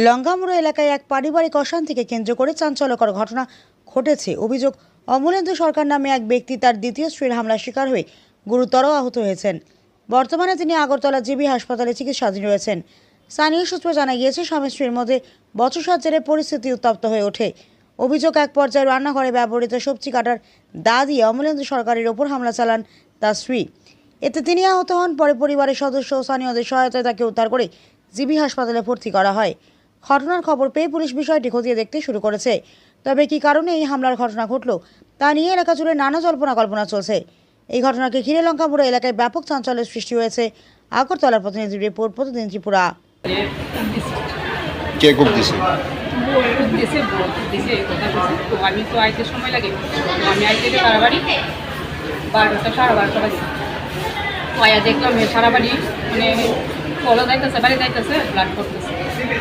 লঙ্গামুড়া এলাকায় এক পারিবারিক অশান্তিকে কেন্দ্র করে চাঞ্চল্যকর ঘটনা ঘটেছে। অভিযোগ, অমলেন্দু সরকার নামে এক ব্যক্তি তার দ্বিতীয় স্ত্রীর হামলার শিকার হয়ে গুরুতর আহত হয়েছেন। বর্তমানে তিনি আগরতলা জিবি হাসপাতালে চিকিৎসাধীন রয়েছেন। স্থানীয় সূত্রে জানা গিয়েছে, স্বামী স্ত্রীর মধ্যে বচসার জেরে পরিস্থিতি উত্তপ্ত হয়ে ওঠে। অভিযোগ, এক পর্যায়ে রান্নাঘরে ব্যবহৃত সবজি কাটার দা দিয়ে অমলেন্দু সরকারের ওপর হামলা চালান তার স্ত্রী। এতে তিনি আহত হন। পরে পরিবারের সদস্য ও স্থানীয়দের সহায়তায় তাকে উদ্ধার করে জিবি হাসপাতালে ভর্তি করা হয়। ঘটনার খবর পেয়ে পুলিশ বিষয়টি খতিয়ে দেখতে শুরু করেছে। তবে কী কারণে এই হামলার ঘটনা ঘটল তা নিয়ে এলাকা জুড়ে নানা জল্পনা কল্পনা চলছে। এই ঘটনাকে ঘিরে লঙ্কামুড়া এলাকায় ব্যাপক চাঞ্চল্যের সৃষ্টি হয়েছে। আগরতলার প্রতিনিধির রিপোর্ট, প্রতিদিন ত্রিপুরা। আমি তো আইতে সময় লাগে, আমি আইতে সারাবাড়ি 12টা 12:30 বাজে। তো আয়া দেখলাম সারাবাড়ি মানে ফলো যাইতেছে, বাড়ি যাইতেছে, ব্লাড করতেছে।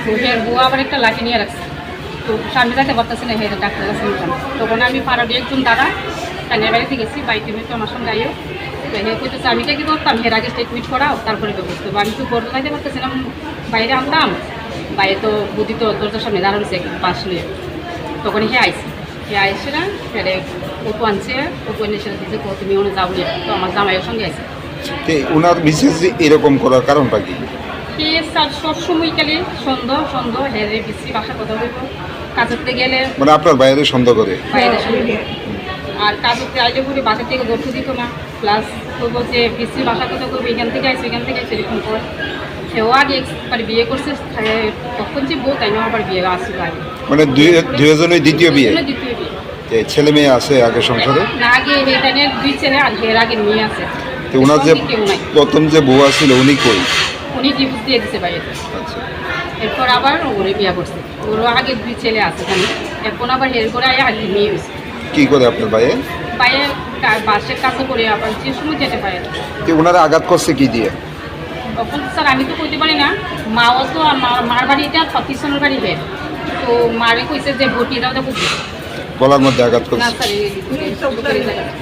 তো হের বুয়া আবার একটা লাঠি নিয়ে রাখছে। তো সামনে যাইতে পারতেছে না, হের ডাক্তার কাছে নিলাম। তখন আমি পাড়াটি একজন দাঁড়া কানিয়া বাড়িতে গেছি, বাইকে তো আমার সঙ্গে আইও। তো হে কইতেছে আমি কি করতাম, হের আগে স্টেটমেন্ট করাও তারপরে ব্যবস্থা। আমি তো গর্ত যাইতে পারতেছিলাম, বাইরে আনতাম। বাইরে তো বুদ্ধি তো দরজার সামনে দাঁড়াচ্ছে পাশ নিয়ে। তখন হে আইসি, হে আইসে না ফেরে অপু আনছে, অপু এনে সেটা দিচ্ছে, তুমি ওনে যাও নিয়ে। তো আমার জামাইয়ের সঙ্গে আইসে। ওনার বিশেষ এরকম করার কারণটা কি? সবসময় কালে সন্দেহ হেরে বিশ্রী বাসা কথা বলব, কাজতে গেলে মানে আপনার বাইরে সন্দেহ করে, বাইরের সঙ্গে। আর কাজতে আইলে পরে বাসা থেকে গর্ত দিত না, প্লাস বলবো যে বিশ্রী বাসা কথা বলবো, এখান থেকে আইসে এখান থেকে আইসে এরকম করে। সেও আগে একবার বিয়ে করছে, তখন যে বউ তাই না আবার বিয়ে আসছিল আগে। মানে দুজনের দ্বিতীয় বিয়ে? দ্বিতীয় বিয়ে। ছেলে মেয়ে আছে আগে সংসারে? না, আগে এখানের 2 ছেলে আর এর আগে মেয়ে আছে। তো ওনার যে প্রথম যে বউ ছিল উনি কই? উনি ডিভোর্স দিয়ে দিচ্ছে বাইরে। আচ্ছা, এরপর আবার ওরে বিয়ে করছে। ওর আগে 2 ছেলে আছে জানি, এখন আবার হের করে আগে মেয়ে হয়েছে। কি করে আপনার বাইরে? বাইরে বাসের কাছে করে আবার যে সময় যেতে পারে। ওনারা আঘাত করছে কি দিয়ে? তখন স্যার আমি তো কইতে পারি না, মাও তো মার বাড়িটা পিছনের বাড়ি বের। তো মারে কইছে যে ভর্তি দাও দেবো। গলার মধ্যে আঘাত না করছে? স্যার,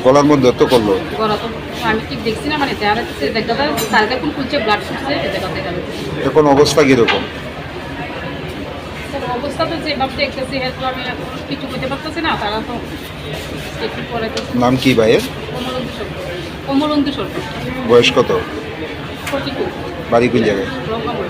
গলার মধ্যে তো করলো? গলা তো আমি ঠিক দেখছি না, মানে দেখা যাচ্ছে দেখা স্যার দেখুন খুলছে, ব্লাড শুকছে, এটা কথা যাবে। এখন অবস্থা কিরকম? অবস্থা তো যেভাবে দেখতেছি তো আমি কিছু করতে পারতেছি না। তারা তো একটু পরে তো। নাম কি ভাইয়ের? অমলেন্দু সরকার। বয়স কত? 42। বাড়ি কোন জায়গায়? লঙ্কামুড়া।